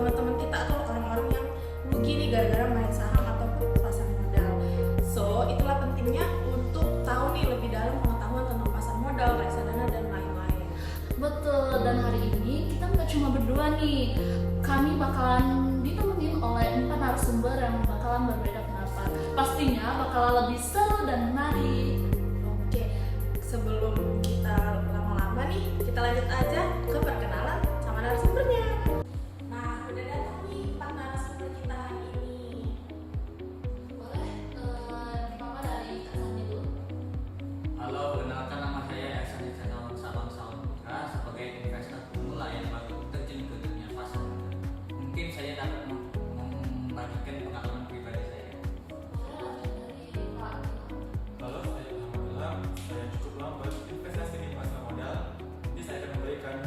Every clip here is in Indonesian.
teman-teman kita atau orang-orang yang rugi nih gara-gara main saham ataupun pasar modal. So itulah pentingnya untuk tahu nih lebih dalam pengetahuan tentang pasar modal, reksadana dan lain-lain. Betul, dan hari ini kita nggak cuma berdua nih. Kami bakalan ditemenin oleh 4 narasumber yang bakalan berbeda pendapat. Pastinya bakalan lebih seru dan menarik. Oke, sebelum kita lama-lama nih, kita lanjut aja ke perkenalan sama narasumbernya. Nah, udah datang nih 4 narasumber kita hari ini. Boleh, Bapak dari Kak Sandi dulu. Halo, perkenalkan nama saya Ihsan Sabang Putra sebagai investor pemula yang baru terjun ke dunia pasar modal. Mungkin saya dapat membagikan pengalaman pribadi saya. Boleh dari Pak. Halo, saya Muhammad Ilham. Saya cukup lama berinvestasi di pasar modal. Jadi saya akan memberikan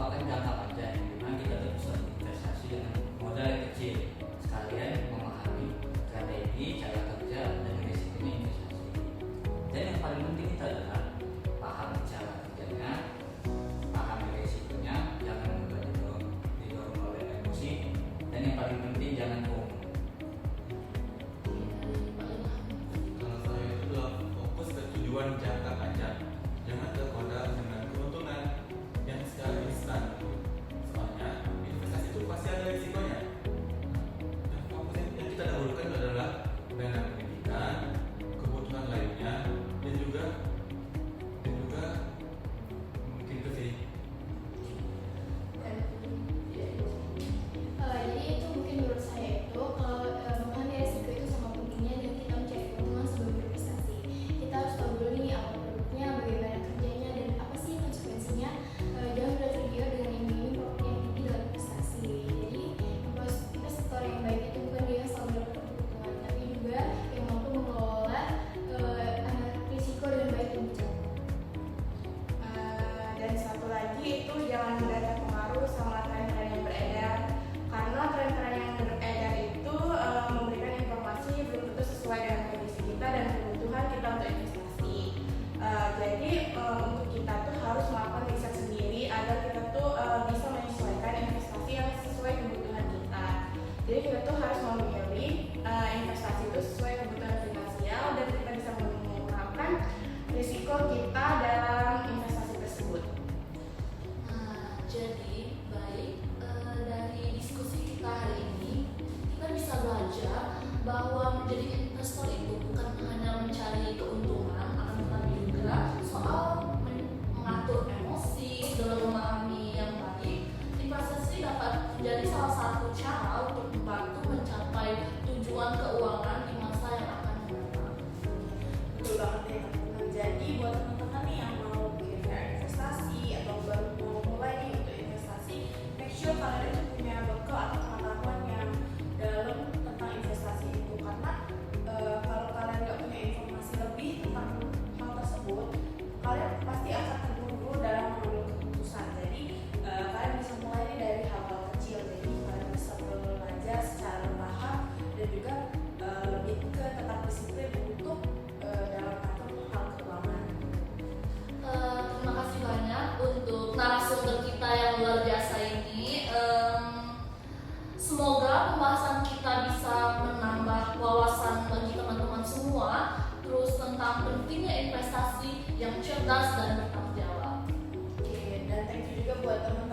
merupakan jangka panjang di mana kita bisa investasi dengan modal yang kecil, sekalian memahami strategi, cara kerja, dan risikonya investasi. Dan yang paling penting itu adalah paham cara kerjanya, paham risikonya, jangan mudah didorong oleh emosi, dan yang paling penting jangan bohong. Kalau saya itu adalah fokus ke tujuan jangka panjang, jangan tergoda dengan keuntungan yang secara instan. Soalnya investasi itu pasti ada risikonya. Yang fokus yang kita dahulukan adalah dana pendidikan, kebutuhan lainnya, dan juga mungkin itu sih. Jadi itu mungkin menurut saya itu kalau memahami resiko itu sama pentingnya dan kita mencari keuntungan sebelum berinvestasi. Kita harus tahu dulu nih apa produknya, bagaimana kerjanya, dan apa sih konsekuensinya. Jangan mudah tergiur dengan iming-iming profit yang tinggi dalam investasi. Jadi investor yang baik itu bukan dia yang selalu dapat keuntungan, tapi juga yang mampu mengelola risiko dengan baik dan bijak. Dan satu lagi itu jangan mudah terpengaruh sama tren-tren yang beredar, karena tren-tren yang beredar itu memberikan informasi belum tentu sesuai dengan kondisi kita dan kebutuhan kita untuk investasi. Jadi untuk kita tuh harus melakukan riset sendiri agar kita tuh bisa menyesuaikan investasi yang sesuai kebutuhan kita. Jadi kita tuh harus memilih investasi itu sesuai kebutuhan finansial dan kita bisa mengurangkan risiko kita dalam investasi tersebut. Jadi baik, dari diskusi kita hari ini kita bisa belajar bahwa menjadi investor itu bukan hanya mencari keuntungan, akan tetapi juga soal mengatur emosi dalam memahami yang baik. Investasi dapat menjadi salah satu cara untuk membantu mencapai tujuan keuangan di masa yang akan datang. Betul banget ya teman-teman. Jadi buat teman-teman nih yang mau berinvestasi atau baru mau mulai nih untuk investasi, make sure kalian itu punya bekal atau pengetahuan yang dalam tentang investasi itu, karena kalau kalian nggak punya informasi lebih tentang hal tersebut, kalian pasti akan terburu-buru dalam mengambil keputusan. Jadi kalian bisa mulai nih dari hal-hal kecil, jadi kalian bisa belajar secara bertahap dan juga lebih ke tetap disiplin untuk dalam mengatur hal keuangan. Terima kasih banyak untuk narasumber kita yang luar biasa ini. Semoga pembahasan kita bisa menambah wawasan bagi teman-teman semua, terus tentang pentingnya investasi yang cerdas dan bertanggung jawab. Oke, dan thank you juga buat teman